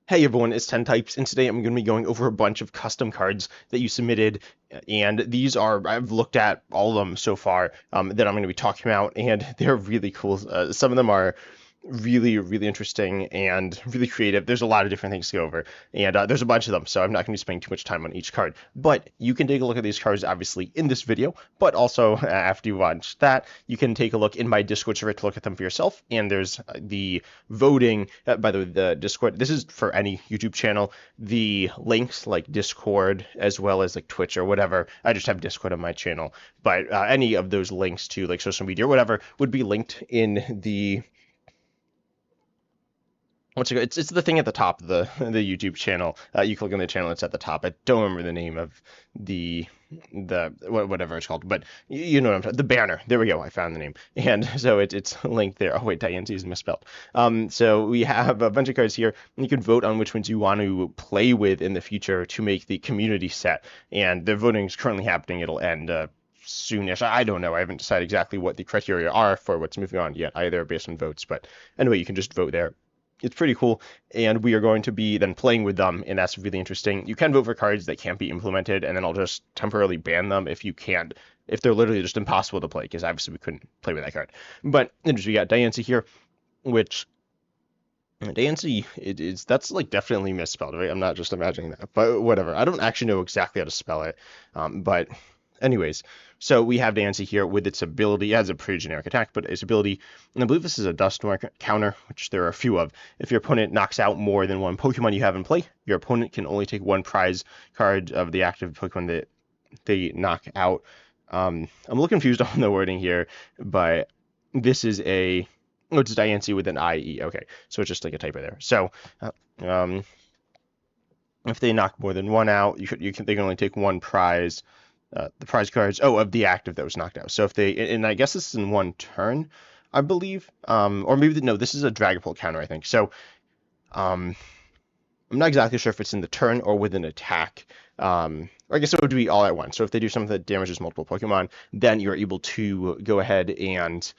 Hey everyone, it's 10 Types, and today I'm going to be going over a bunch of custom cards that you submitted, and these are, I've looked at all of them so far that I'm going to be talking about, and they're really cool. Some of them are really interesting and really creative. There's a lot of different things to go over, and there's a bunch of them, so I'm not going to be spending too much time on each card. But you can take a look at these cards, obviously, in this video, but also after you watch that, you can take a look in my Discord server to look at them for yourself, and there's the voting. By the way, the Discord, this is for any YouTube channel. The links like Discord as well as like Twitch or whatever, I just have Discord on my channel, but any of those links to like social media or whatever would be linked in the it's the thing at the top of the YouTube channel. You click on the channel, it's at the top. I don't remember the name of the whatever it's called, but you know what I'm talking. The banner. There we go. I found the name, and so it's linked there. Oh wait, Diane is misspelled. So we have a bunch of cards here, and you can vote on which ones you want to play with in the future to make the community set. And the voting is currently happening. It'll end soonish. I don't know. I haven't decided exactly what the criteria are for what's moving on yet either, based on votes. But anyway, you can just vote there. It's pretty cool, and we are going to be then playing with them, and that's really interesting. You can vote for cards that can't be implemented, and then I'll just temporarily ban them if you can't, if they're literally just impossible to play, because obviously we couldn't play with that card. But we got Diancie here, which Diancie, that's like definitely misspelled, right? I'm not just imagining that, but whatever. I don't actually know exactly how to spell it, but anyways, so we have Dancy here with its ability. It has a pretty generic attack, but its ability, and I believe this is a Dust Storm counter, which there are a few of. If your opponent knocks out more than one Pokemon you have in play, your opponent can only take one prize card of the active Pokemon that they knock out. I'm a little confused on the wording here, but this is a, oh, it's Diancie with an IE. Okay, so it's just like a typo there. So, um, if they knock more than one out, they can only take one prize. The prize cards, of the active that was knocked out. So if they, and I guess this is in one turn, I believe, or maybe no, this is a Dragapult counter, I think. So I'm not exactly sure if it's in the turn or with an attack. Or I guess it would be all at once. So if they do something that damages multiple Pokemon, then you're able to go ahead and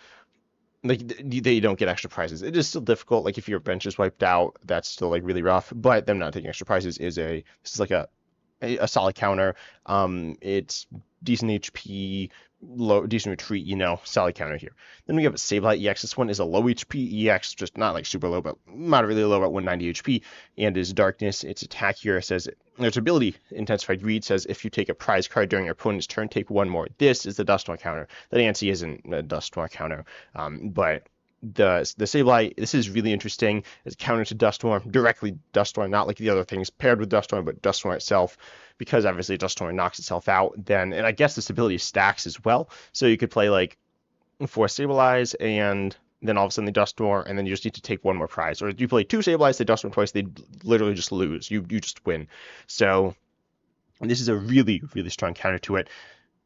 like they don't get extra prizes. It is still difficult. Like if your bench is wiped out, that's still like really rough. But them not taking extra prizes this is like a solid counter. It's decent HP, decent retreat, solid counter here. Then we have a Sableye EX. This one is a low HP EX, just not like super low, but moderately low at 190 HP, and is darkness. Its attack here says its ability, Intensified Read, says if you take a prize card during your opponent's turn, take one more. This is the Duststorm counter. The Nancy isn't a Duststorm counter, but the Sableye, this is really interesting. It's counter to Duststorm, directly Duststorm, not like the other things paired with Duststorm, but Duststorm itself, because obviously Duststorm knocks itself out. Then, and I guess this ability stacks as well, so you could play like 4 Sableyes and then all of a sudden they Duststorm, and then you just need to take one more prize. Or if you play 2 Sableyes, they Duststorm twice, they literally just lose. You just win. So this is a really strong counter to it.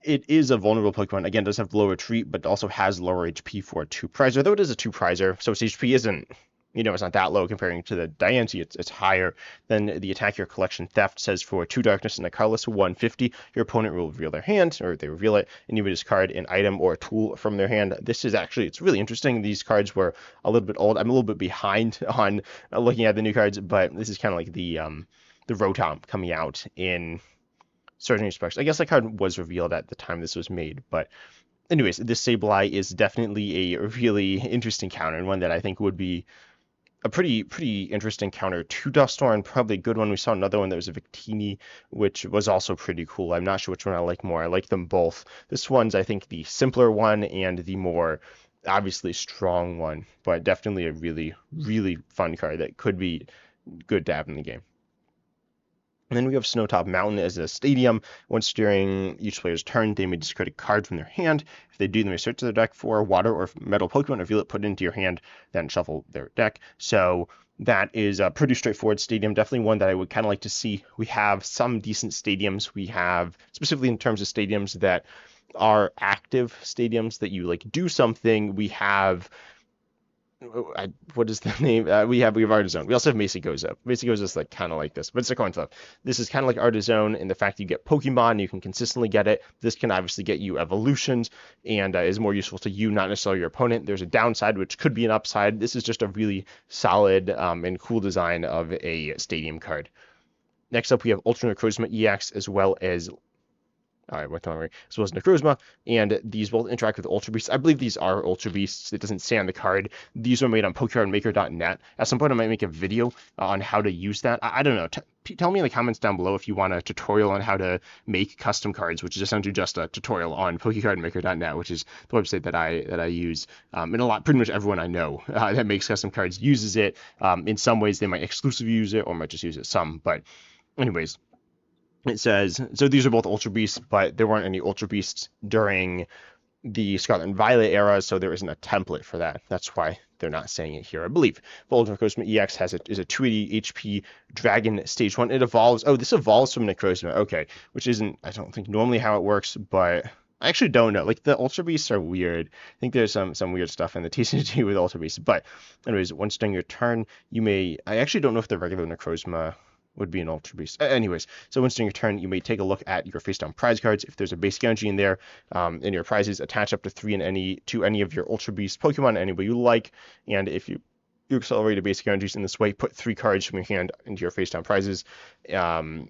It is a vulnerable Pokemon. Again, does have low retreat, but also has lower HP for a 2-prizer, though it is a 2-prizer, so its HP isn't, it's not that low comparing to the Diancie. It's higher than the Attack Your Collection Theft says for 2 darkness and a colorless 150. Your opponent will reveal their hand, or they reveal it, and you would discard an item or a tool from their hand. This is actually, it's really interesting. These cards were a little bit old. I'm a little bit behind on looking at the new cards, but this is kind of like the Rotom coming out in certain respects. I guess that card was revealed at the time this was made, but anyways, this Sableye is definitely a really interesting counter, and one that I think would be a pretty interesting counter to Duststorm, probably a good one. We saw another one that was a Victini, which was also pretty cool. I'm not sure which one I like more. I like them both. This one's, I think, the simpler one and the more obviously strong one, but definitely a really fun card that could be good to have in the game. And then we have Snowtop Mountain as a stadium. Once during each player's turn, they may discard a card from their hand. If they do, they may search their deck for water or metal Pokemon, reveal it, put it into your hand, then shuffle their deck. So that is a pretty straightforward stadium. Definitely one that I would kind of like to see. We have some decent stadiums. We have, specifically in terms of stadiums that are active stadiums that you like do something. We have what is the name? We have Artizone. We also have Mesa Goza. Mesa Goza is like kind of like this, but it's a coin flip. This is kind of like Artizone in the fact that you get Pokemon, you can consistently get it. This can obviously get you evolutions and is more useful to you, not necessarily your opponent. There's a downside, which could be an upside. This is just a really solid and cool design of a stadium card. Next up, we have Ultra Necrozma EX as well as all right, what memory, as well as Necrozma, and these both interact with Ultra Beasts. I believe these are Ultra Beasts. It doesn't say on the card. These were made on PokeCardMaker.net. At some point, I might make a video on how to use that. I don't know. Tell me in the comments down below if you want a tutorial on how to make custom cards, which is essentially just a tutorial on PokeCardMaker.net, which is the website that I use. And pretty much everyone I know that makes custom cards uses it. In some ways, they might exclusively use it or might just use it some. But anyways. It says, so these are both Ultra Beasts, but there weren't any Ultra Beasts during the Scarlet and Violet era, so there isn't a template for that. That's why they're not saying it here, I believe. But Ultra Necrozma EX is a 280 HP Dragon Stage 1. It evolves. Oh, this evolves from Necrozma. Okay, which isn't, I don't think, normally how it works, but I actually don't know. Like, the Ultra Beasts are weird. I think there's some weird stuff in the TCG with Ultra Beasts. But anyways, once during your turn, you may... I actually don't know if the regular Necrozma would be an Ultra Beast. Anyways, so once during your turn, you may take a look at your face-down prize cards. If there's a basic energy in there, in your prizes, attach up to 3 to any of your Ultra Beast Pokemon, any way you like. And if you accelerate a basic energies in this way, put 3 cards from your hand into your face-down prizes, and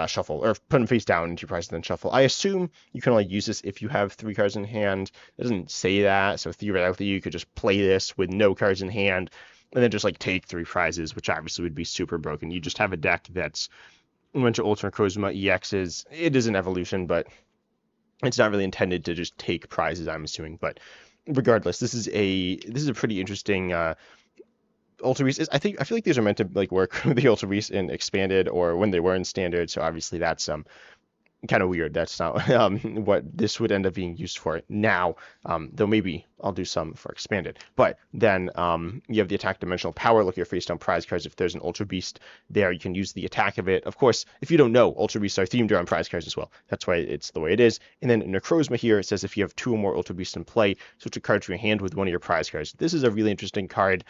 shuffle, or put them face down into your prizes, then shuffle. I assume you can only use this if you have 3 cards in hand. It doesn't say that, so theoretically you could just play this with no cards in hand, and then just like take 3 prizes, which obviously would be super broken. You just have a deck that's a bunch of Ultra Necrozma EXs. It is an evolution, but it's not really intended to just take prizes, I'm assuming. But regardless, this is a pretty interesting Ultra Beast. I feel like these are meant to like work with the Ultra Beast in expanded or when they were in standard. So obviously that's kind of weird. That's not what this would end up being used for now, though maybe I'll do some for expanded. But then you have the attack dimensional power. Look at your face down prize cards. If there's an Ultra Beast there, you can use the attack of it. Of course, if you don't know, Ultra Beasts are themed around prize cards as well. That's why it's the way it is. And then Necrozma here, it says if you have 2 or more Ultra Beasts in play, switch a card from your hand with one of your prize cards. This is a really interesting card.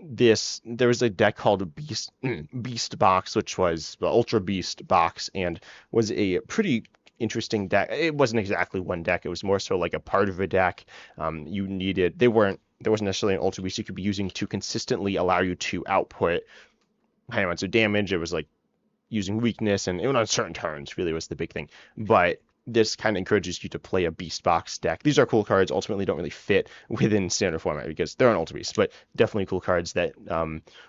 There was a deck called Beast Box, which was the Ultra Beast Box, and was a pretty interesting deck. It wasn't exactly one deck. It was more so like a part of a deck. There wasn't necessarily an Ultra Beast you could be using to consistently allow you to output high amounts of damage. It was like using weakness and on certain turns really was the big thing. But this kind of encourages you to play a Beast Box deck. These are cool cards, ultimately don't really fit within standard format because they're an Ultra Beast, but definitely cool cards that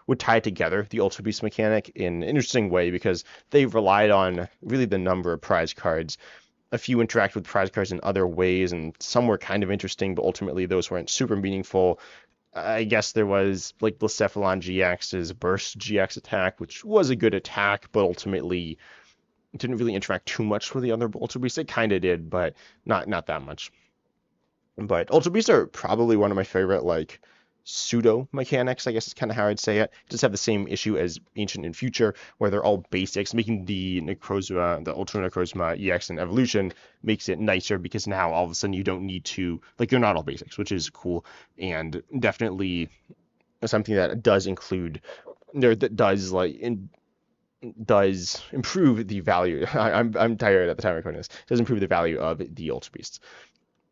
would tie together the Ultra Beast mechanic in an interesting way because they relied on really the number of prize cards. A few interact with prize cards in other ways, and some were kind of interesting, but ultimately those weren't super meaningful. I guess there was like Blacephalon GX's Burst GX attack, which was a good attack, but ultimately didn't really interact too much with the other Ultra Beasts. It kind of did, but not that much. But Ultra Beasts are probably one of my favorite, like, pseudo mechanics, I guess is kind of how I'd say it. Just have the same issue as Ancient and Future, where they're all basics, making the Ultra Necrozma EX and Evolution makes it nicer because now all of a sudden you don't need to, like, they're not all basics, which is cool and definitely something that does include, that does improve the value. I'm tired at the time of recording this. Does improve the value of the Ultra Beasts.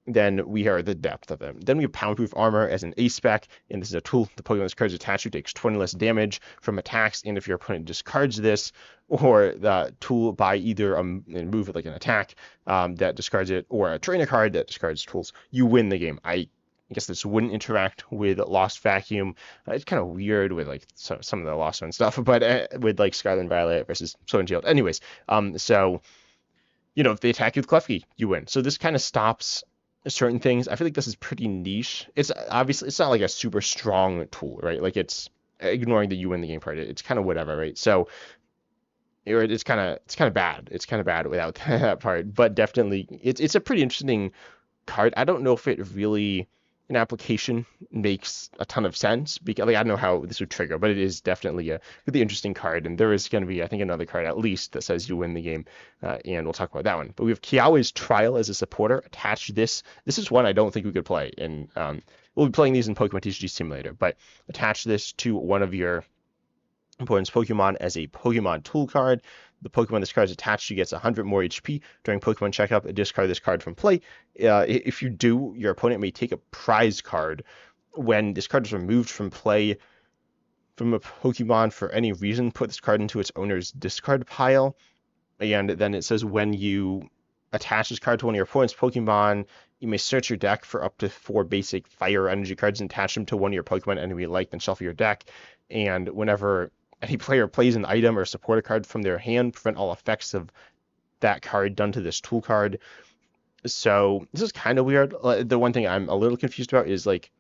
Then we are the depth of them. Then we have Poundproof Armor as an ace spec, and this is a tool. The Pokemon this card is attached to takes 20 less damage from attacks, and if your opponent discards this, or the tool by either a move like an attack that discards it, or a trainer card that discards tools, you win the game. I guess this wouldn't interact with Lost Vacuum. It's kind of weird with like some of the Lost One stuff, but with like Scarlet and Violet versus Sword and Shield. Anyways, so if they attack you with Klefki, you win. So this kind of stops certain things. I feel like this is pretty niche. It's obviously it's not like a super strong tool, right? Like it's ignoring the you win the game part. It's kind of whatever, right? So it's kind of bad. It's kind of bad without that part, but definitely it's a pretty interesting card. I don't know if it really an application makes a ton of sense because like I don't know how this would trigger, but it is definitely a really interesting card, and there is going to be I think another card at least that says you win the game, and we'll talk about that one. But we have Kiawe's Trial as a supporter attached to this. This is one I don't think we could play in we'll be playing these in Pokemon TCG Simulator, but attach this to one of your opponent's Pokemon as a Pokemon tool card. The Pokemon this card is attached to gets 100 more HP during Pokemon checkup. Discard this card from play. If you do, your opponent may take a prize card. When this card is removed from play from a Pokemon for any reason, put this card into its owner's discard pile. And then it says when you attach this card to one of your opponent's Pokemon, you may search your deck for up to 4 basic fire energy cards and attach them to one of your Pokemon enemy like, then shuffle your deck. And whenever any player plays an item or supporter card from their hand, prevent all effects of that card done to this tool card. So this is kind of weird. The one thing I'm a little confused about is like,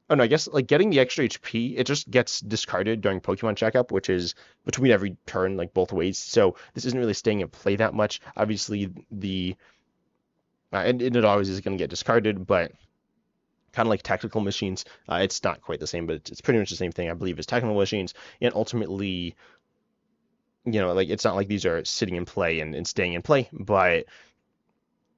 oh no, I guess like getting the extra HP, it just gets discarded during Pokemon checkup, which is between every turn, like both ways. So this isn't really staying in play that much. Obviously, and it always is going to get discarded, but kind of like technical machines, it's not quite the same, but it's pretty much the same thing, I believe, as technical machines. And ultimately, like it's not like these are sitting in play and staying in play, but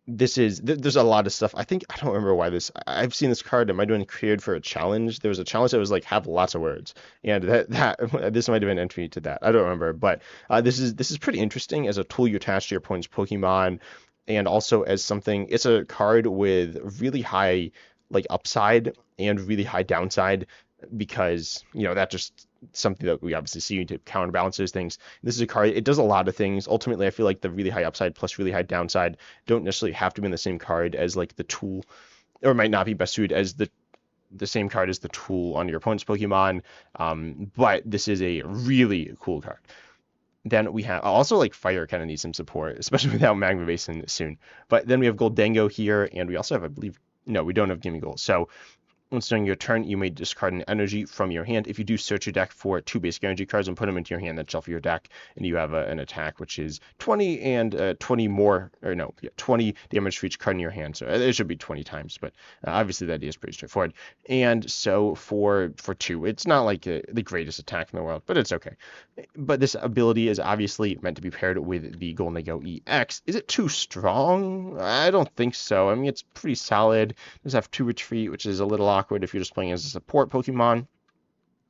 there's a lot of stuff. I don't remember why I've seen this card. Am I doing created for a challenge? There was a challenge that was like have lots of words, and this might have been entry to that. I don't remember, but this is pretty interesting as a tool you attach to your opponent's Pokemon, and also as something. It's a card with really high like upside and really high downside because that's just something that we obviously see to counterbalance those things. This is a card, it does a lot of things. Ultimately, I feel like the really high upside plus really high downside don't necessarily have to be in the same card as like the tool, or might not be best suited as the same card as the tool on your opponent's Pokemon. But this is a really cool card. Then we have also like fire kind of needs some support, especially without Magma Basin soon. But then we have Goldengo here, and we also have, I believe, no, we don't have Gimme Gold. So once during your turn, you may discard an energy from your hand. If you do, search your deck for 2 basic energy cards and put them into your hand, then shuffle your deck, and you have an attack which is 20 and 20 more, or no, yeah, 20 damage for each card in your hand. So it should be 20 times, but obviously that is pretty straightforward. And so for 2, it's not like the greatest attack in the world, but it's okay. But this ability is obviously meant to be paired with the Goldengo EX. Is it too strong? I don't think so. I mean, it's pretty solid. It does have 2 retreat, which is a little awkward if you're just playing as a support Pokemon.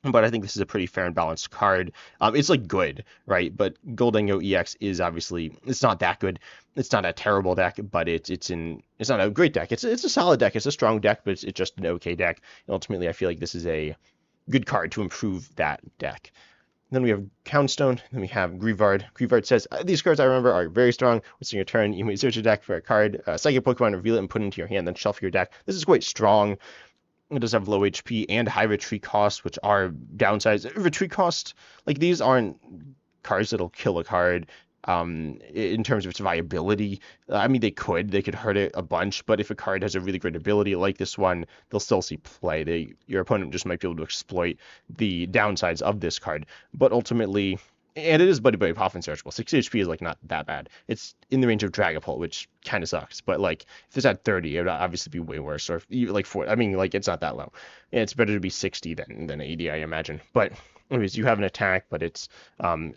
But I think this is a pretty fair and balanced card. It's like good, right? But Goldengo EX is obviously, it's not that good. It's not a terrible deck, but it's not a great deck. It's a solid deck. It's a strong deck, but it's just an okay deck. And ultimately, I feel like this is a good card to improve that deck. Then we have Countstone. Then we have Greavard. Greavard says, these cards I remember are very strong. Once in your turn, you may search your deck for a card, Psychic Pokemon, reveal it and put it into your hand, then shuffle your deck. This is quite strong. It does have low HP and high retreat costs, which are downsides. Retreat cost, like these aren't cards that'll kill a card in terms of its viability. I mean, they could hurt it a bunch, but if a card has a really great ability like this one, they'll still see play. Your opponent just might be able to exploit the downsides of this card. But ultimately, and it is Buddy Buddy Puff and searchable. 60 HP is like not that bad. It's in the range of Dragapult, which kind of sucks. But like if it's at 30, it would obviously be way worse. Or if you like 40, I mean, like it's not that low. And it's better to be 60 than 80, I imagine. But anyways, you have an attack, but it's kind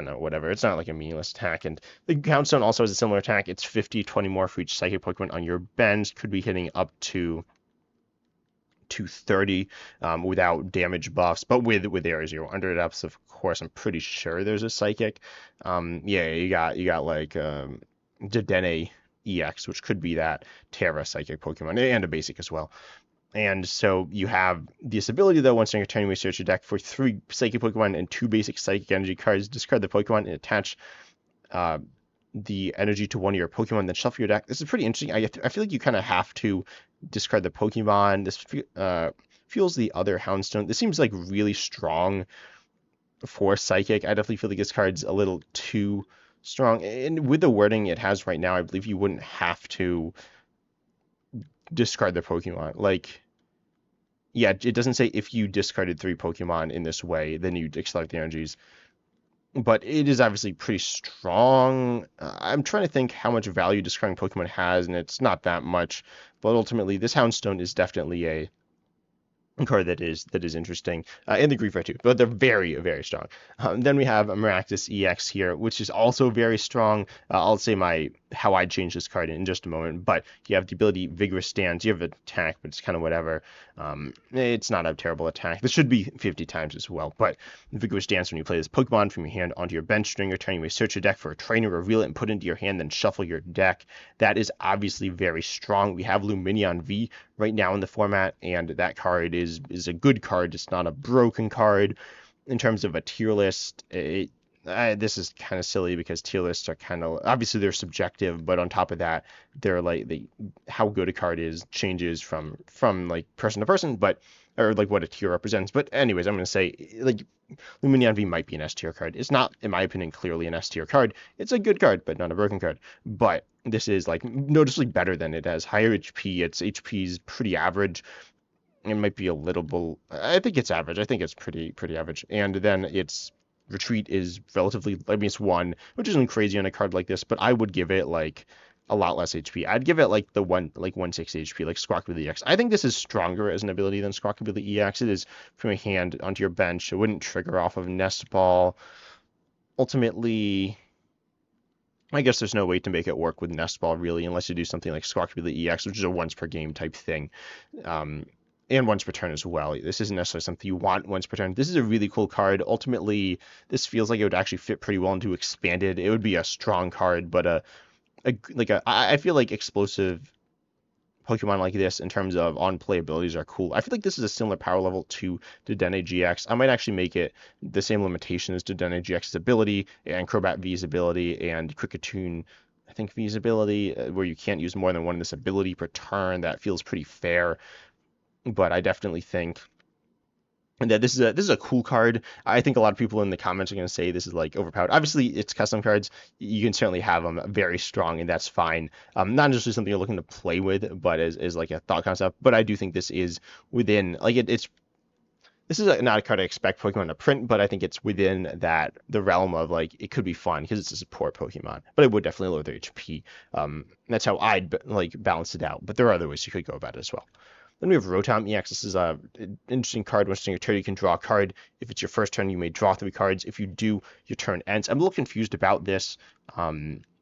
of whatever. It's not like a meaningless attack. And the Countstone also has a similar attack. It's 50, 20 more for each Psychic Pokemon on your bench. Could be hitting up to 230 without damage buffs, but with Area 0 under depths, of course. I'm pretty sure there's a Psychic. Yeah, you got like Dedenne EX, which could be that Terra Psychic Pokemon, and a basic as well. And so you have this ability, though, once during your turn, you may search your deck for 3 Psychic Pokemon and 2 basic Psychic Energy cards. Discard the Pokemon and attach the energy to one of your Pokemon, then shuffle your deck. This is pretty interesting. I feel like you kind of have to discard the Pokemon. This fuels the other Houndstone. This seems like really strong for Psychic. I definitely feel like this card's a little too strong. And with the wording it has right now, I believe you wouldn't have to discard the Pokemon. Like, yeah, it doesn't say if you discarded 3 Pokemon in this way, then you accelerate the energies. But it is obviously pretty strong. I'm trying to think how much value discarding Pokemon has, and it's not that much. But ultimately, this Houndstone is definitely a card that is interesting, and the Greavard too. But they're very, very strong. Then we have a Maractus EX here, which is also very strong. I'll say my how I'd change this card in just a moment. But you have the ability Vigorous Stance. You have attack, but it's kind of whatever. It's not a terrible attack. This should be 50 times as well. But Vigorous Stance, when you play this Pokemon from your hand onto your bench during your turn, you may search your deck for a trainer, reveal it, and put it into your hand, then shuffle your deck. That is obviously very strong. We have Lumineon V right now in the format, and that card is a good card. It's not a broken card. In terms of a tier list, this is kind of silly because tier lists are kind of obviously they're subjective, but on top of that, they're like how good a card is changes from like person to person, but or like what a tier represents. But anyways, I'm gonna say like Lumineon V might be an S tier card. It's not, in my opinion, clearly an S tier card. It's a good card, but not a broken card. But this is like noticeably better than it has higher HP. Its HP is pretty average. It might be a little, I think it's average. I think it's pretty average. And then its retreat is relatively, I mean, it's 1, which isn't crazy on a card like this, but I would give it like a lot less HP. I'd give it like the 160 HP, like Squawkabilly EX. I think this is stronger as an ability than Squawkabilly EX. It is from a hand onto your bench. It wouldn't trigger off of Nest Ball. Ultimately, I guess there's no way to make it work with Nest Ball really, unless you do something like Squawkabilly EX, which is a once per game type thing. And once per turn as well. This isn't necessarily something you want once per turn. This is a really cool card. Ultimately, this feels like it would actually fit pretty well into Expanded. It would be a strong card, but I feel like explosive Pokemon like this in terms of on-play abilities are cool. I feel like this is a similar power level to Dedenne GX. I might actually make it the same limitations to Dedenne GX's ability and Crobat V's ability and Kricketune, I think V's ability, where you can't use more than one of this ability per turn. That feels pretty fair. But I definitely think that this is a cool card. I think a lot of people in the comments are going to say this is like overpowered. Obviously, it's custom cards. You can certainly have them very strong, and that's fine. Not just something you're looking to play with, but as like a thought concept. But I do think this is within like it's. This is not a card I expect Pokemon to print, but I think it's within the realm of like it could be fun because it's a support Pokemon. But it would definitely lower their HP. That's how I'd like balance it out. But there are other ways you could go about it as well. Then we have Rotom EX. This is an interesting card. Once during your turn, you can draw a card. If it's your first turn, you may draw 3 cards. If you do, your turn ends. I'm a little confused about this.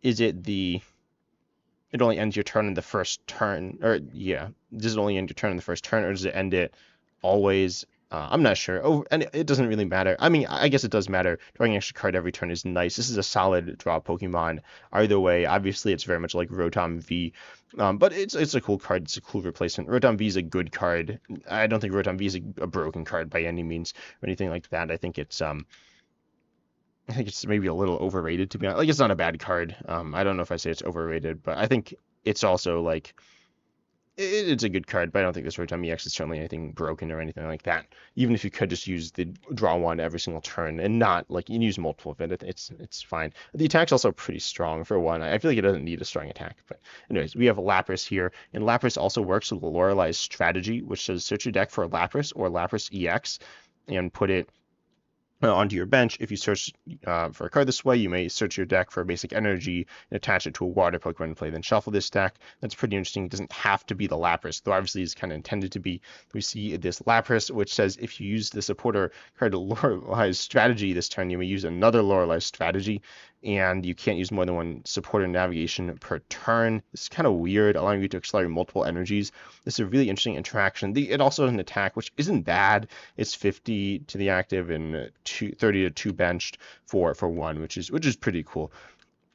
Is it it only ends your turn in the first turn? Or, yeah, does it only end your turn in the first turn, or does it end it always? I'm not sure. Oh, and it doesn't really matter. I mean, I guess it does matter. Drawing an extra card every turn is nice. This is a solid draw Pokemon. Either way, obviously, it's very much like Rotom V. But it's a cool card. It's a cool replacement. Rotom V is a good card. I don't think Rotom V is a broken card by any means or anything like that. I think it's maybe a little overrated, to be honest. Like, it's not a bad card. I don't know if I say it's overrated, but I think it's also like it's a good card, but I don't think this Rotom EX is certainly anything broken or anything like that. Even if you could just use the draw 1 every single turn and not like you can use multiple of it, it's fine. The attack's also pretty strong for 1. I feel like it doesn't need a strong attack. But anyways, we have Lapras here, and Lapras also works with the Lorelai's strategy, which says search your deck for a Lapras or Lapras EX and put it onto your bench. If you search for a card this way, you may search your deck for a basic energy and attach it to a water Pokemon and play. Then shuffle this deck. That's pretty interesting. It doesn't have to be the Lapras, though obviously it's kind of intended to be. We see this Lapras, which says if you use the supporter card to Lorelai's strategy this turn, you may use another Lorelai's strategy, and you can't use more than one supporter navigation per turn. This is kind of weird, allowing you to accelerate multiple energies. This is a really interesting interaction. It also has an attack, which isn't bad. It's 50 to the active and 30 to 2 benched for 1, which is pretty cool.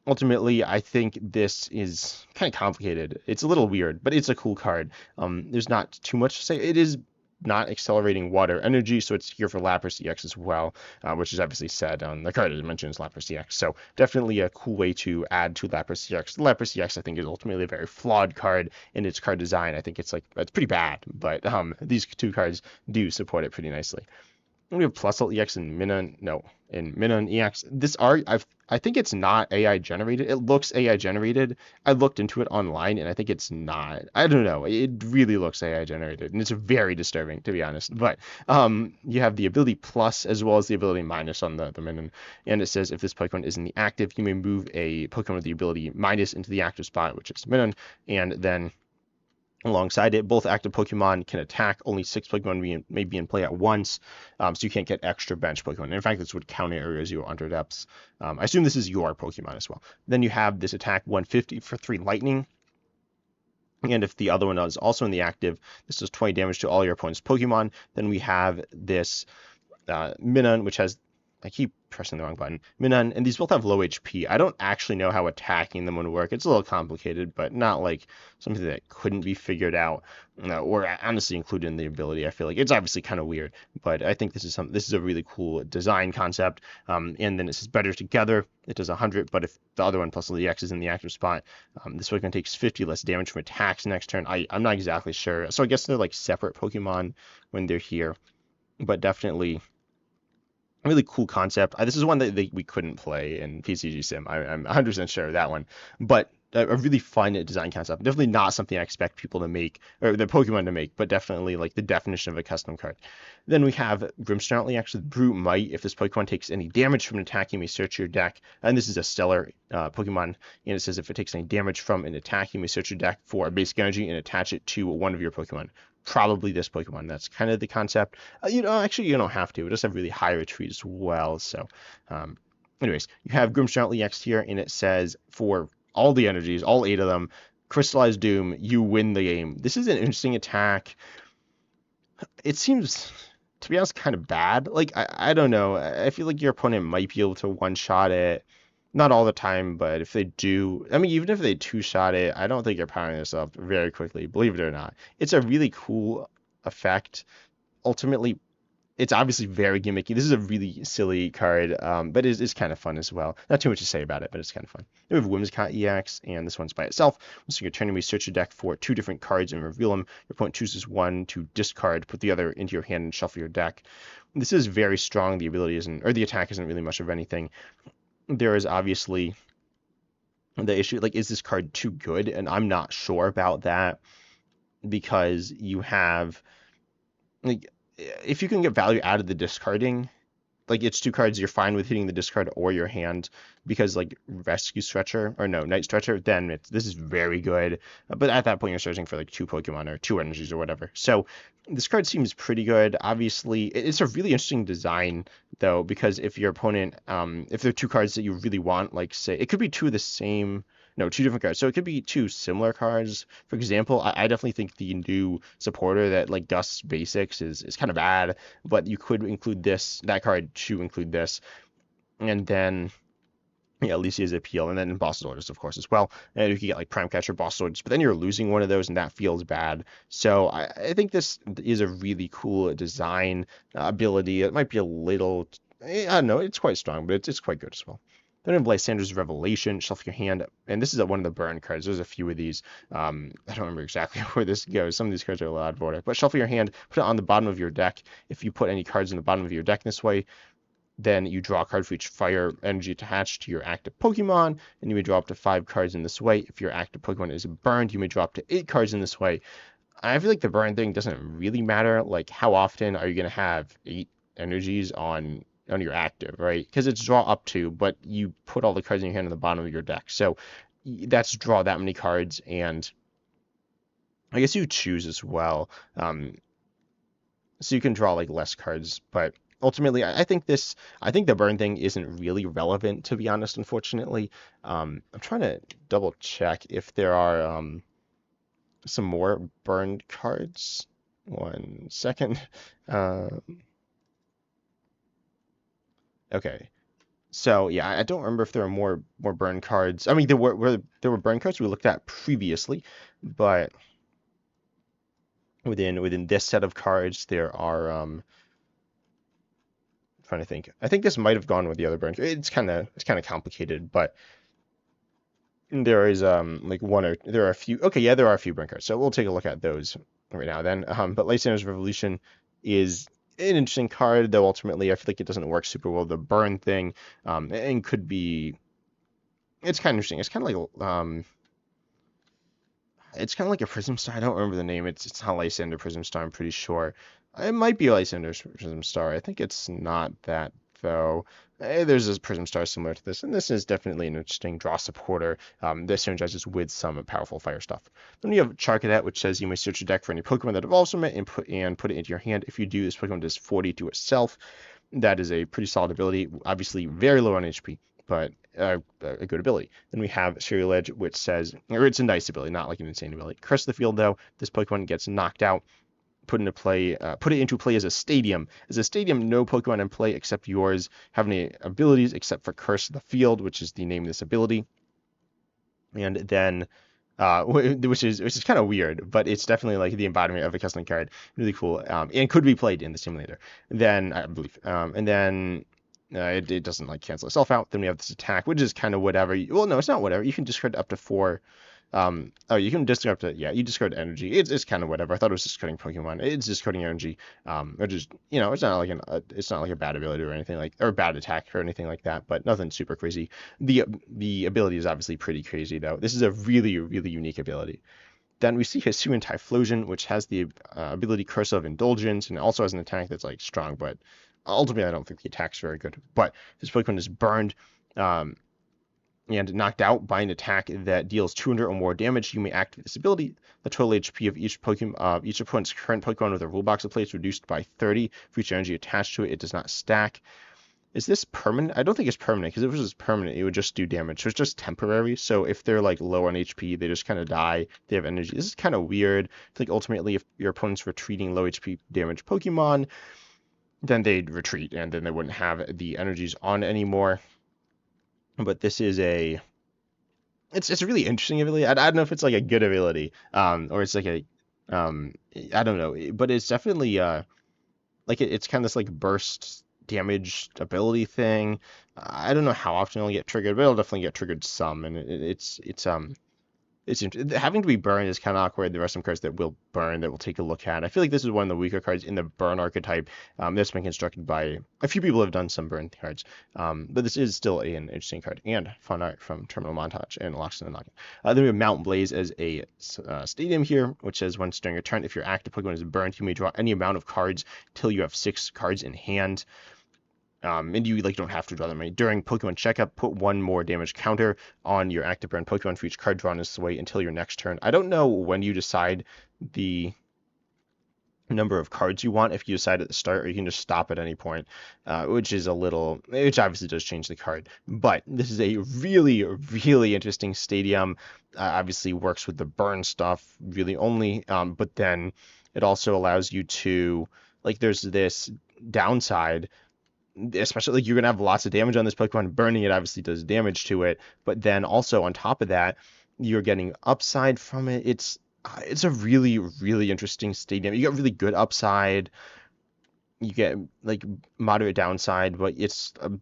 Ultimately, I think this is kind of complicated. It's a little weird, but it's a cool card. There's not too much to say. It is not accelerating water energy, so it's here for Lapras EX as well, which is obviously said on the card as mentioned is Lapras EX. So definitely a cool way to add to Lapras EX. The Lapras EX I think is ultimately a very flawed card in its card design. I think it's pretty bad, but these 2 cards do support it pretty nicely. We have Plusle EX and Minun EX. I think it's not AI generated. It looks AI generated. I looked into it online and I think it's not. I don't know. It really looks AI generated and it's very disturbing, to be honest. But you have the ability plus as well as the ability minus on the Minun. And it says if this Pokemon is in the active, you may move a Pokemon with the ability minus into the active spot, which is Minun, and then Alongside it, both active Pokemon can attack. Only 6 Pokemon may be in play at once, so you can't get extra bench Pokemon. In fact, this would count areas you under depths. I assume this is your Pokemon as well. Then you have this attack 150 for 3 lightning. And if the other one is also in the active, this does 20 damage to all your opponent's Pokemon. Then we have this Minun, which has, I keep pressing the wrong button, Minun, and these both have low HP. I don't actually know how attacking them would work. It's a little complicated, but not like something that couldn't be figured out, or honestly included in the ability. I feel like it's obviously kind of weird, but I think this is a really cool design concept. And then it says better together. It does 100, but if the other one plus the X is in the active spot, this Pokemon takes 50 less damage from attacks next turn. I'm not exactly sure. So I guess they're like separate Pokemon when they're here, but definitely really cool concept. This is one that we couldn't play in PCG Sim. I'm 100% sure of that one, but a really fun design concept. Definitely not something I expect people to make, or the Pokemon to make, but definitely like the definition of a custom card. Then we have Grimmsnartly, actually Brute Might. If this Pokemon takes any damage from an attack, you may search your deck. And this is a stellar Pokemon, and it says if it takes any damage from an attack, you may search your deck for a basic energy and attach it to one of your Pokemon. Probably this Pokemon. That's kind of the concept. Actually, you don't have to. It does have really high retreat as well. So, anyways, you have Grimmsnartly X here, and it says for all the energies, all 8 of them, Crystallized Doom, you win the game. This is an interesting attack. It seems, to be honest, kind of bad. Like, I don't know. I feel like your opponent might be able to one-shot it. Not all the time, but if they do, I mean, even if they two-shot it, I don't think you're powering this up very quickly, believe it or not. It's a really cool effect. Ultimately, it's obviously very gimmicky. This is a really silly card, but it's kind of fun as well. Not too much to say about it, but it's kind of fun. Then we have Whimsicott EX, and this one's by itself. Once you turn, we search your deck for 2 different cards and reveal them. Your opponent chooses one to discard, put the other into your hand, and shuffle your deck. This is very strong. The ability isn't, or the attack isn't really much of anything. There is obviously the issue, like, is this card too good? And I'm not sure about that, because you have, like, if you can get value out of the discarding, like, it's 2 cards, you're fine with hitting the discard or your hand, because like Rescue Stretcher, or no, Night Stretcher, then this is very good. But at that point, you're searching for like 2 Pokemon or 2 energies or whatever. So this card seems pretty good. Obviously, it's a really interesting design though, because if your opponent, if there are 2 cards that you really want, like say, it could be 2 of the same. No, 2 different cards. So it could be 2 similar cards. For example, I definitely think the new supporter that like dusts basics is kind of bad, but you could include that card to include this. And then, yeah, Alicia's Appeal, and then Boss Orders, of course, as well. And you can get like Prime Catcher, Boss Orders, but then you're losing one of those, and that feels bad. So I think this is a really cool design ability. It might be a little, I don't know, it's quite strong, but it's quite good as well. Then we have Lysander's Revelation, shuffle your hand, and this is one of the burn cards. There's a few of these. I don't remember exactly where this goes. Some of these cards are a lot out of order. But shuffle your hand, put it on the bottom of your deck. If you put any cards in the bottom of your deck this way, then you draw a card for each fire energy attached to your active Pokemon, and you may draw up to 5 cards in this way. If your active Pokemon is burned, you may draw up to 8 cards in this way. I feel like the burn thing doesn't really matter. Like, how often are you going to have 8 energies on your active, right? Because it's draw up to, but you put all the cards in your hand on the bottom of your deck. So that's draw that many cards, and I guess you choose as well. So you can draw like less cards, but ultimately, I think the burn thing isn't really relevant, to be honest, unfortunately. I'm trying to double check if there are some more burned cards. 1 second. Okay. So yeah, I don't remember if there are more burn cards. I mean, there were burn cards we looked at previously, but within this set of cards, there are trying to think. I think this might have gone with the other burn. It's kind of complicated, but there is like there are a few. Okay, yeah, there are a few burn cards. So we'll take a look at those right now then. But Lysander's Revolution is an interesting card, though ultimately I feel like it doesn't work super well. The burn thing, and could be. It's kind of interesting. It's kind of like a Prism Star. I don't remember the name. It's not Lysander Prism Star, I'm pretty sure. It might be Lysander's Prism Star. I think it's not that though. There's this Prism Star similar to this, and this is definitely an interesting draw supporter. This synergizes with some powerful fire stuff. Then you have Charcadet, which says you may search your deck for any Pokemon that evolves from it and put it into your hand. If you do, this Pokemon does 40 to itself. That is a pretty solid ability. Obviously, very low on HP, but a good ability. Then we have Serial Edge, which says, or it's a nice ability, not like an insane ability. Curse the field, though, this Pokemon gets knocked out. Put it into play as a stadium. As a stadium, no Pokemon in play except yours have any abilities except for Curse the Field, which is the name of this ability. And then, which is kind of weird, but it's definitely like the embodiment of a custom card. Really cool, and could be played in the simulator. Then I believe, and then. It doesn't like cancel itself out. Then we have this attack, which is kind of whatever. Well, no, it's not whatever. You can discard up to 4. You can discard up to, you discard energy. It's kind of whatever. I thought it was discarding Pokemon. It's discarding energy. Or just, it's not like it's not like a bad ability or anything like, or bad attack or anything like that, but nothing super crazy. The ability is obviously pretty crazy though. This is a really, really unique ability. Then we see Hisuian Typhlosion, which has the ability Curse of Indulgence, and it also has an attack that's like strong, but ultimately I don't think the attack's very good. But this Pokemon is burned and knocked out by an attack that deals 200 or more damage. You may activate this ability. The total HP of each Pokemon, each opponent's current Pokemon with a rule box in place reduced by 30. For each energy attached to it, it does not stack. Is this permanent? I don't think it's permanent, because if it was permanent, it would just do damage. So it's just temporary. So if they're like low on HP, they just kind of die. They have energy. This is kind of weird. I think ultimately, if your opponent's retreating low HP damage Pokemon, then they'd retreat, and then they wouldn't have the energies on anymore. But this is it's a really interesting ability. I don't know if it's like a good ability, or it's like I don't know, but it's definitely like it's kind of this like burst damage ability thing. I don't know how often it'll get triggered, but it'll definitely get triggered some, and it's having to be burned is kind of awkward. There are some cards that will burn that we'll take a look at. I feel like this is one of the weaker cards in the burn archetype that's been constructed by a few people have done some burn cards, but this is still an interesting card and fun art from Terminal Montage and Locks in the Noggin. Then we have Mountain Blaze as a stadium here, which says once during your turn, if your active Pokemon is burned, you may draw any amount of cards till you have 6 cards in hand. And you don't have to draw them. During Pokemon checkup, put 1 more damage counter on your active burn Pokemon for each card drawn this way until your next turn. I don't know when you decide the number of cards you want, if you decide at the start, or you can just stop at any point, which obviously does change the card. But this is a really, really interesting stadium. Obviously works with the burn stuff really only, but then it also allows you to, there's this downside, especially you're gonna have lots of damage on this Pokemon. Burning it obviously does damage to it, but then also on top of that, you're getting upside from it. It's a really, really interesting stadium. You get really good upside. You get moderate downside, but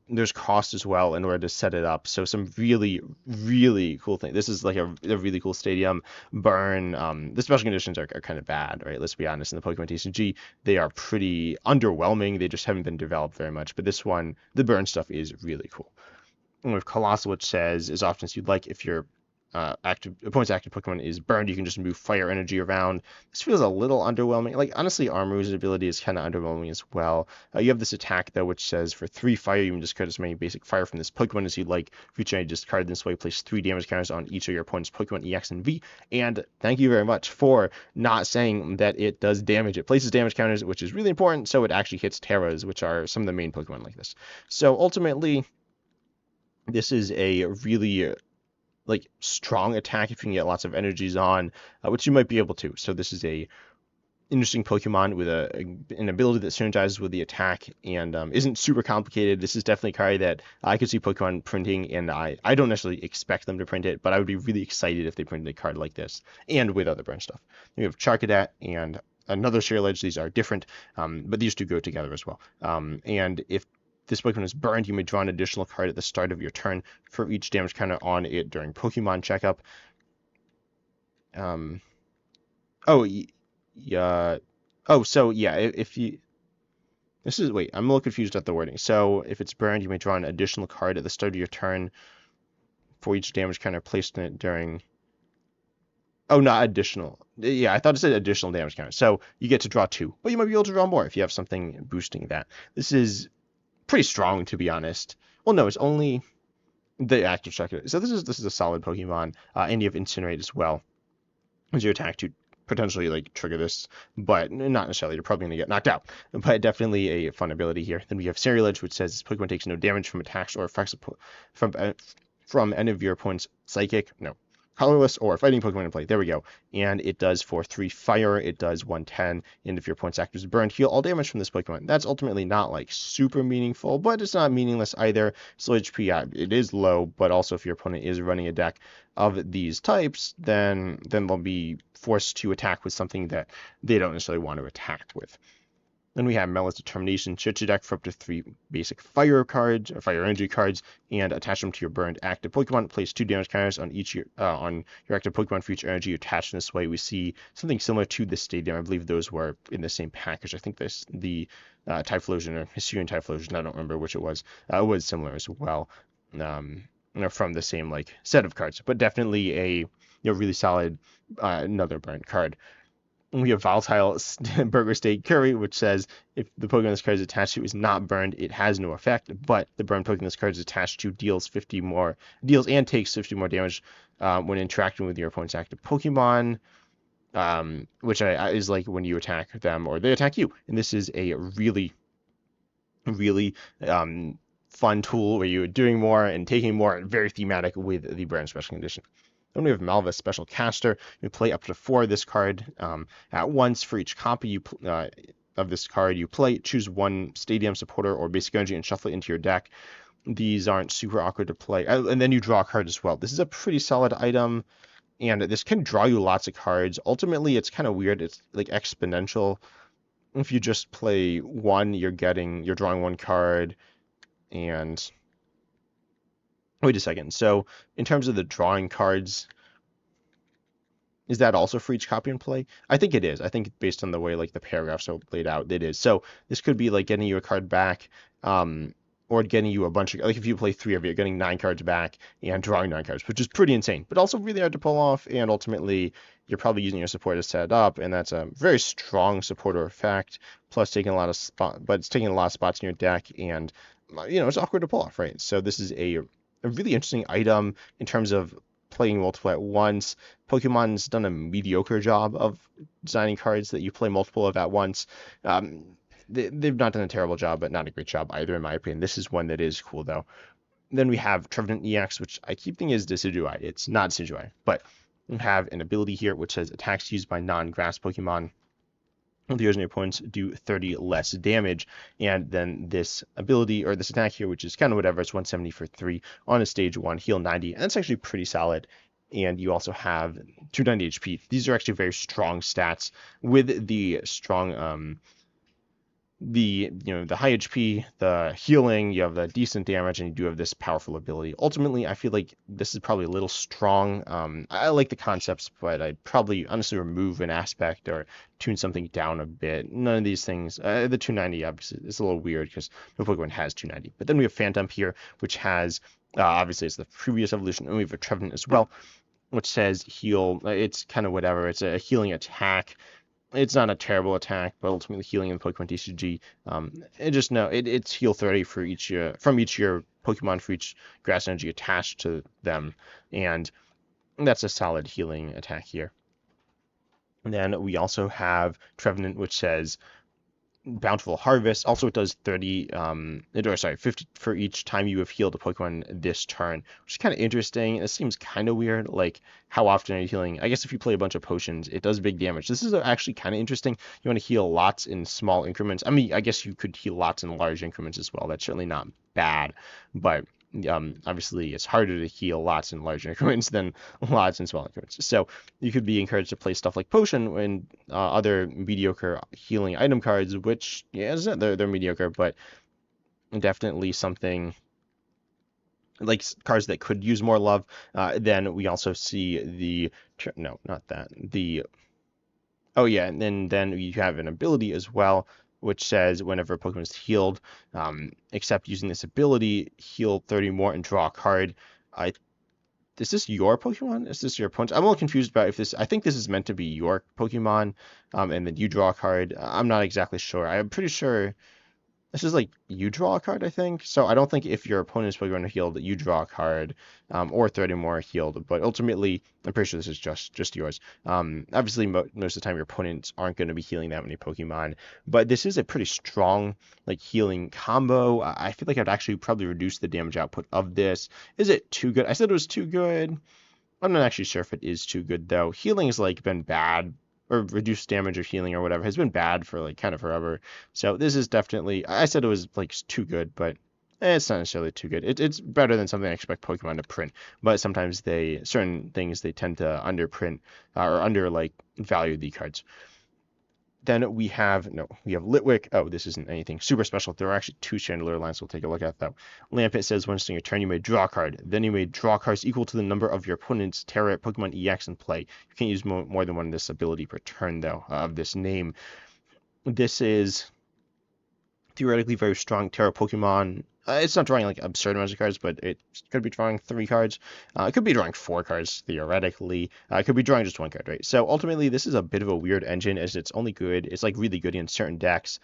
there's cost as well in order to set it up. So some really, really cool thing. This is like a really cool stadium. Burn. The special conditions are kind of bad, right? Let's be honest. In the Pokemon TCG, they are pretty underwhelming. They just haven't been developed very much. But this one, the burn stuff is really cool. And with Colossal, which says as often as you'd like, if your opponent's active Pokemon is burned, you can just move fire energy around. This feels a little underwhelming. Honestly, Armor's ability is kind of underwhelming as well. You have this attack though, which says for 3 fire, you can discard as many basic fire from this Pokemon as you'd like. If you try to discard this way, place 3 damage counters on each of your opponent's Pokemon EX and V. And thank you very much for not saying that it does damage. It places damage counters, which is really important, so it actually hits Terras, which are some of the main Pokemon like this. So ultimately, this is a really strong attack if you can get lots of energies on, which you might be able to. So this is a interesting Pokemon with an ability that synergizes with the attack and isn't super complicated. This is definitely a card that I could see Pokemon printing, and I don't necessarily expect them to print it, but I would be really excited if they printed a card like this and with other brand stuff. We have Charcadet and another Serial Edge. These are different, but these two go together as well. And if this Pokemon is burned, you may draw an additional card at the start of your turn for each damage counter on it during Pokemon checkup. If you... Wait, I'm a little confused at the wording. So if it's burned, you may draw an additional card at the start of your turn for each damage counter placed in it during... Oh, not additional. Yeah, I thought it said additional damage counter. So you get to draw 2, but you might be able to draw more if you have something boosting that. This is pretty strong, to be honest. Well, no, it's only the active structure. So this is a solid Pokemon, and you have Incinerate as well as your attack to potentially like trigger this, but not necessarily. You're probably gonna get knocked out, but definitely a fun ability here. Then we have Ceruledge, which says this Pokemon takes no damage from attacks or effects from from any of your opponent's psychic, no, colorless or fighting Pokemon in play. There we go. And it does for 3 fire, it does 110, and if your opponent's active is burned, heal all damage from this Pokemon. That's ultimately not like super meaningful, but it's not meaningless either. So HP, yeah, it is low, but also if your opponent is running a deck of these types, then they'll be forced to attack with something that they don't necessarily want to attack with. Then we have Mela's Determination. Search your deck for up to 3 basic fire cards, or fire energy cards, and attach them to your burned active Pokemon. Place 2 damage counters on on your active Pokemon for each energy attached. In this way, we see something similar to the Stadium. I believe those were in the same package. I think the Typhlosion or Hisuian Typhlosion, I don't remember which it was similar as well. From the same like set of cards, but definitely a really solid another burn card. We have Volatile Burger Steak Curry, which says if the Pokemon this card is attached to is not burned, it has no effect, but the burned Pokemon this card is attached to deals and takes 50 more damage when interacting with your opponent's active Pokemon, which is like when you attack them or they attack you. And this is a really, really fun tool where you're doing more and taking more, and very thematic with the burn special condition. Then we have Malva Special Caster. You play up to 4 of this card at once. For each copy of this card you play, choose 1 Stadium supporter or basic energy and shuffle it into your deck. These aren't super awkward to play. And then you draw a card as well. This is a pretty solid item, and this can draw you lots of cards. Ultimately, it's kind of weird. It's like exponential. If you just play 1, you're drawing 1 card, and wait a second. So in terms of the drawing cards, is that also for each copy and play? I think it is. I think based on the way like the paragraphs are laid out, it is. So this could be like getting you a card back, or getting you a bunch of, like if you play 3 of it, you're getting 9 cards back and drawing 9 cards, which is pretty insane, but also really hard to pull off. And ultimately, you're probably using your support to set it up, and that's a very strong supporter effect. Plus taking a lot of it's taking a lot of spots in your deck, and it's awkward to pull off, right? So this is a really interesting item in terms of playing multiple at once. Pokemon's done a mediocre job of designing cards that you play multiple of at once. They've not done a terrible job, but not a great job either, in my opinion. This is one that is cool, though. Then we have Trevenant EX, which I keep thinking is Decidueye. It's not Decidueye, but we have an ability here which says attacks used by non-grass Pokemon. The yours and your opponents do 30 less damage, and then this ability or this attack here, which is kind of whatever, it's 170 for 3 on a stage 1, heal 90, and that's actually pretty solid. And you also have 290 HP. These are actually very strong stats with the strong the high HP, the healing, you have the decent damage, and you do have this powerful ability. Ultimately, I feel like this is probably a little strong. I like the concepts, but I'd probably honestly remove an aspect or tune something down a bit. None of these things. The 290 obviously is a little weird because no Pokemon has 290. But then we have Phantom here, which has obviously it's the previous evolution, and we have a Trevenant as well, which says heal. It's kind of whatever. It's a healing attack. It's not a terrible attack, but ultimately healing in Pokemon TCG. It's heal 30 for each from each your Pokemon for each grass energy attached to them, and that's a solid healing attack here. And then we also have Trevenant, which says Bountiful Harvest. Also, it does 50 for each time you have healed a Pokemon this turn, which is kind of interesting. It seems kind of weird. Like, how often are you healing? I guess if you play a bunch of potions, it does big damage. This is actually kind of interesting. You want to heal lots in small increments. I mean, I guess you could heal lots in large increments as well. That's certainly not bad, but obviously it's harder to heal lots in large increments than lots in small increments. So you could be encouraged to play stuff like Potion and other mediocre healing item cards, which they're mediocre, but definitely something like cards that could use more love. Then we also see and then you have an ability as well, which says whenever a Pokemon is healed, except using this ability, heal 30 more and draw a card. Is this your Pokemon? Is this your opponent? I'm a little confused about if this. I think this is meant to be your Pokemon, and then you draw a card. I'm not exactly sure. I'm pretty sure This is like you draw a card, I think. So I don't think if your opponent's Pokemon are healed, you draw a card, or 30 more are healed. But ultimately, I'm pretty sure this is just yours. Obviously, most of the time your opponents aren't going to be healing that many Pokemon, but this is a pretty strong like healing combo. I feel like I'd actually probably reduce the damage output of this. Is it too good? I said it was too good. I'm not actually sure if it is too good though. Healing has like been bad, or reduced damage or healing or whatever has been bad for like kind of forever. So this is definitely, I said it was like too good, but it's not necessarily too good. It's better than something I expect Pokemon to print. But sometimes certain things they tend to underprint, or under like value the cards. Then we have, no, we have Litwick. Oh, this isn't anything super special. There are actually two Chandelier lines we'll take a look at, though. Lampit says, once during a turn, you may draw a card. Then you may draw cards equal to the number of your opponent's Terra Pokemon EX in play. You can't use more than one of this ability per turn, though, of this name. This is theoretically very strong Terra Pokemon. It's not drawing like absurd amounts of cards, but it could be drawing 3 cards. It could be drawing 4 cards theoretically. It could be drawing just 1 card, right? So ultimately, this is a bit of a weird engine, as it's only good. It's like really good against certain decks,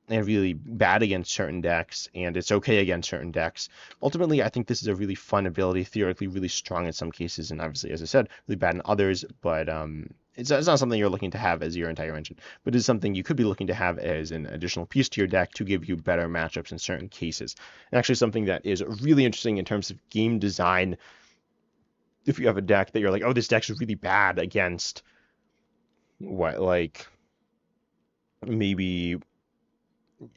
and really bad against certain decks, and it's okay against certain decks. Ultimately, I think this is a really fun ability, theoretically really strong in some cases, and obviously, as I said, really bad in others. But it's not something you're looking to have as your entire engine, but it's something you could be looking to have as an additional piece to your deck to give you better matchups in certain cases. And actually, something that is really interesting in terms of game design. If you have a deck that you're like, oh, this deck's really bad against what, like maybe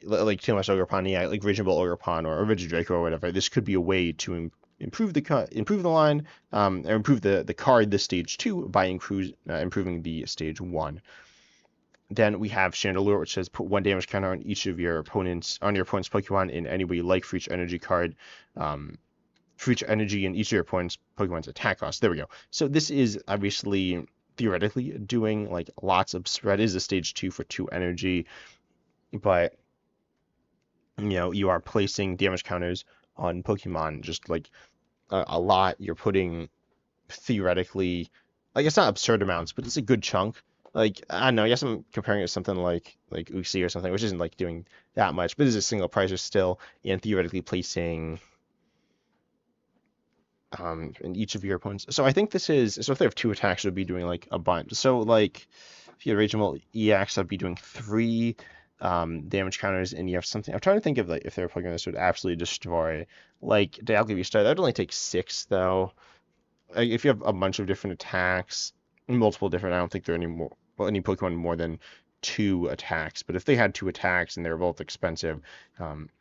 like too much Ogerpon, yeah, like Reasonable Ogerpon or Regidraco or whatever. This could be a way to improve the line, or improve the card this stage 2 by improving the stage 1. Then we have Chandelure, which says put 1 damage counter on your opponent's Pokemon in any way you like for each energy card. For each energy in each of your opponent's Pokemon's attack cost. There we go. So this is obviously theoretically doing like lots of spread. It is a stage 2 for 2 energy, but you are placing damage counters on Pokemon just like a lot. You're putting theoretically, like it's not absurd amounts, but it's a good chunk. Like I don't know, I guess I'm comparing it to something like Uxie or something, which isn't like doing that much, but it's a single pricer still, and theoretically placing in each of your opponents. So I think this is, so if they have 2 attacks, it would be doing like a bunch. So like if you had Regional EX, I'd be doing 3 damage counters, and you have something. I'm trying to think of like if there were Pokemon this would absolutely destroy. Like Dialga Star, that'd only take 6 though. Like, if you have a bunch of different attacks, multiple different, I don't think there are any Pokemon more than 2 attacks. But if they had 2 attacks and they're both expensive,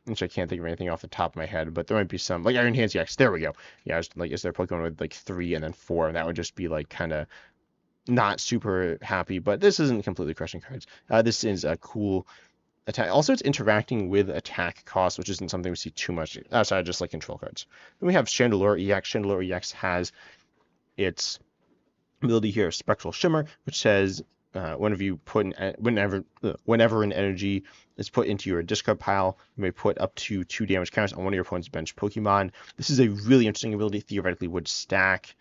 which I can't think of anything off the top of my head, but there might be some, like Iron Hands EX. There we go. Yeah, like is there a Pokemon with like 3 and then 4, and that would just be like kind of not super happy. But this isn't completely crushing cards. This is a cool attack. Also, it's interacting with attack cost, which isn't something we see too much outside of just like control cards. Then we have Chandelure EX. Chandelure EX has its ability here, Spectral Shimmer, which says whenever an energy is put into your discard pile, you may put up to 2 damage counters on one of your opponent's bench Pokemon. This is a really interesting ability. Theoretically would stack,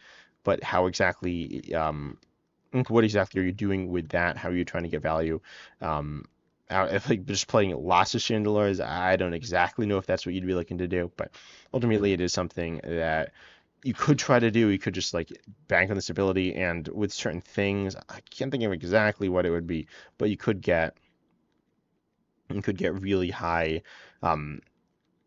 but how exactly, what exactly are you doing with that? How are you trying to get value? If like just playing lots of Chandelures, I don't exactly know if that's what you'd be looking to do, but ultimately it is something that you could try to do. You could just like bank on this ability, and with certain things, I can't think of exactly what it would be, but you could get really high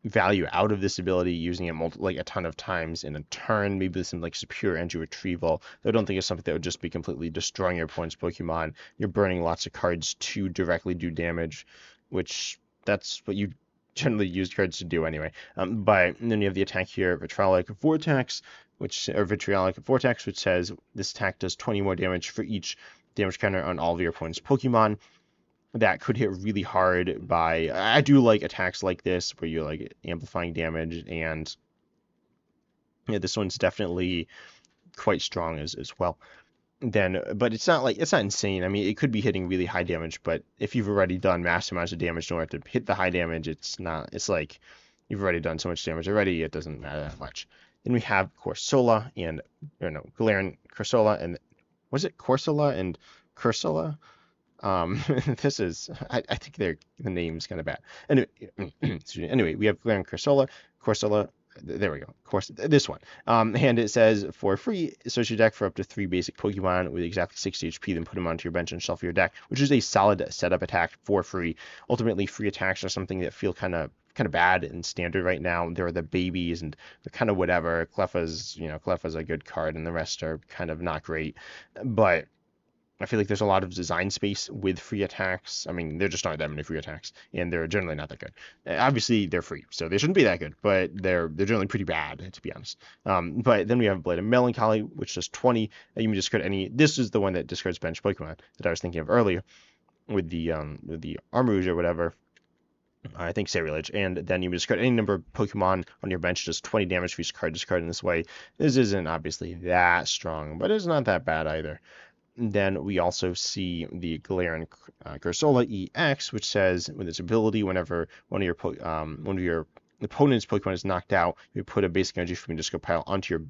value out of this ability using it like a ton of times in a turn. Maybe with some like superior energy retrieval. I don't think it's something that would just be completely destroying your opponent's Pokemon. You're burning lots of cards to directly do damage, which that's what you generally use cards to do anyway. But then you have the attack here, Vitriolic Vortex, which says this attack does 20 more damage for each damage counter on all of your opponent's Pokemon. That could hit really hard by, I do like attacks like this where you're like amplifying damage, and yeah, this one's definitely quite strong as well. Then, but it's not insane. I mean, it could be hitting really high damage, but if you've already done massive amounts of damage in order to hit the high damage, it's like you've already done so much damage already, it doesn't matter that much. Then we have Corsola Galarian Corsola, and was it Corsola and Cursula? This is, I think the name's kind of bad. Anyway, excuse me. Anyway, we have Glaring Corsola. There we go. Of course, this one. And it says for free, search your deck for up to 3 basic Pokemon with exactly 60 HP, then put them onto your bench and shuffle your deck, which is a solid setup attack for free. Ultimately, free attacks are something that feel kind of bad in standard right now. They're the babies and they're kind of whatever. Cleffa's a good card, and the rest are kind of not great. But I feel like there's a lot of design space with free attacks. I mean, there just aren't that many free attacks, and they're generally not that good. Obviously, they're free, so they shouldn't be that good, but they're generally pretty bad, to be honest. But then we have Blade of Melancholy, which does 20. You can discard any. This is the one that discards bench Pokemon that I was thinking of earlier with the Armarouge or whatever. I think Sacrilege, and then you discard any number of Pokemon on your bench, does 20 damage for each card discarded in this way. This isn't obviously that strong, but it's not that bad either. Then we also see the Galarian Cursola EX, which says with its ability, whenever one of your opponent's Pokemon is knocked out, you put a basic energy from your discard pile onto your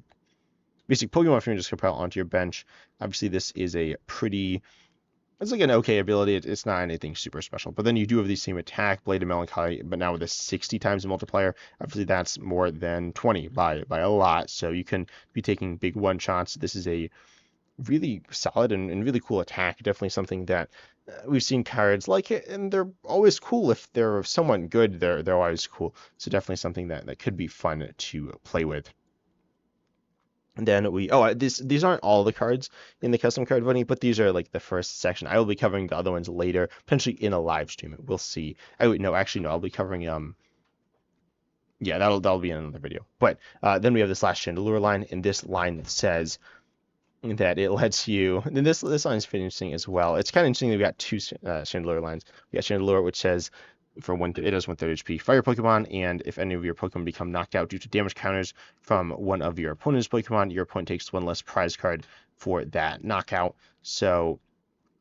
basic Pokemon from your discard pile onto your bench. Obviously, this is it's like an okay ability. It's not anything super special. But then you do have the same attack, Blade of Melancholy, but now with a 60 times multiplier. Obviously, that's more than 20 by a lot. So you can be taking big one shots. This is a really solid and really cool attack. Definitely something that we've seen cards like it, and they're always cool. If they're somewhat good, they're always cool. So definitely something that could be fun to play with. And then these aren't all the cards in the custom card voting, but these are like the first section. I will be covering the other ones later, potentially in a live stream. We'll see. No, actually no, I'll be covering yeah, that'll be in another video. But then we have this last Chandelure line, and this line says that it lets you, and this line is pretty interesting as well. It's kind of interesting that we got two Chandelure lines. We got Chandelure, which says it does 130 HP fire Pokemon, and if any of your Pokemon become knocked out due to damage counters from one of your opponent's Pokemon, your opponent takes one less prize card for that knockout. So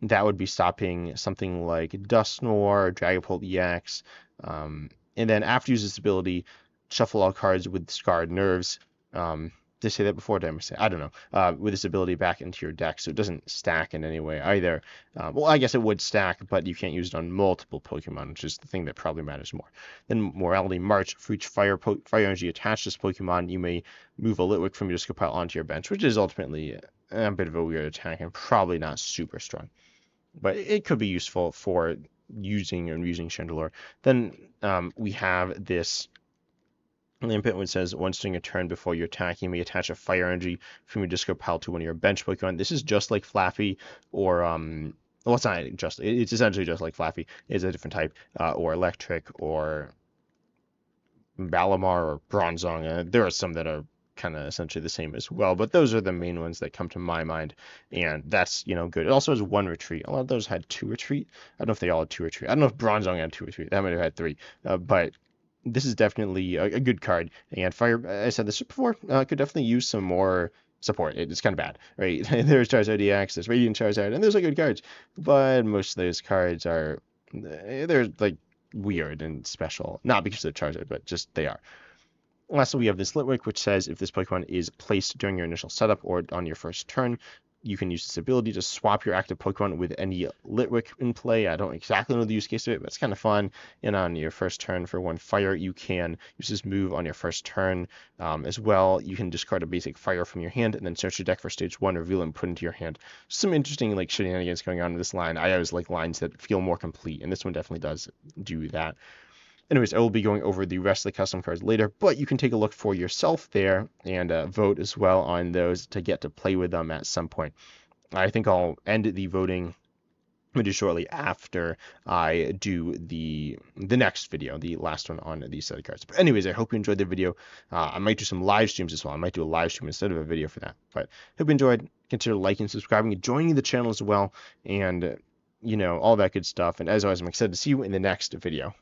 that would be stopping something like Dusknoir, Dragapult EX, and then after you use this ability, shuffle all cards with scarred nerves. Did I say that before? Did I say? I don't know. With this ability back into your deck, so it doesn't stack in any way either. Well, I guess it would stack, but you can't use it on multiple Pokemon, which is the thing that probably matters more. Then Morality March. For each fire energy attached to this Pokemon, you may move a Litwick from your discard pile onto your bench, which is ultimately a bit of a weird attack and probably not super strong. But it could be useful for using Chandelure. Then we have this Lampent, which says once during a turn before your attack, you may attach a fire energy from your discard pile to one of your bench Pokemon. This is just like Flaffy, or well, it's not just. It's essentially just like Flaffy. It's a different type, or Electric, or Balamar, or Bronzong. There are some that are kind of essentially the same as well, but those are the main ones that come to my mind, and that's good. It also has 1 retreat. A lot of those had 2 retreat. I don't know if they all had 2 retreat. I don't know if Bronzong had 2 retreat. That might have had 3, but this is definitely a good card, and Fire, I said this before, could definitely use some more support. It's kind of bad, right? There's Charizard EX, there's Radiant Charizard, and those are good cards, but most of those cards they're like weird and special, not because they're Charizard, but just they are. Lastly, we have this Litwick, which says if this Pokemon is placed during your initial setup or on your first turn, you can use this ability to swap your active Pokemon with any Litwick in play. I don't exactly know the use case of it, but it's kind of fun. And on your first turn for 1 fire, you can use this move on your first turn as well. You can discard a basic fire from your hand and then search your deck for stage 1, reveal it, and put it into your hand. Some interesting shenanigans going on in this line. I always like lines that feel more complete, and this one definitely does do that. Anyways, I will be going over the rest of the custom cards later, but you can take a look for yourself there and vote as well on those to get to play with them at some point. I think I'll end the voting pretty shortly after I do the next video, the last one on these set of cards. But anyways, I hope you enjoyed the video. I might do some live streams as well. I might do a live stream instead of a video for that. But hope you enjoyed. Consider liking, subscribing, and joining the channel as well, and all that good stuff. And as always, I'm excited to see you in the next video.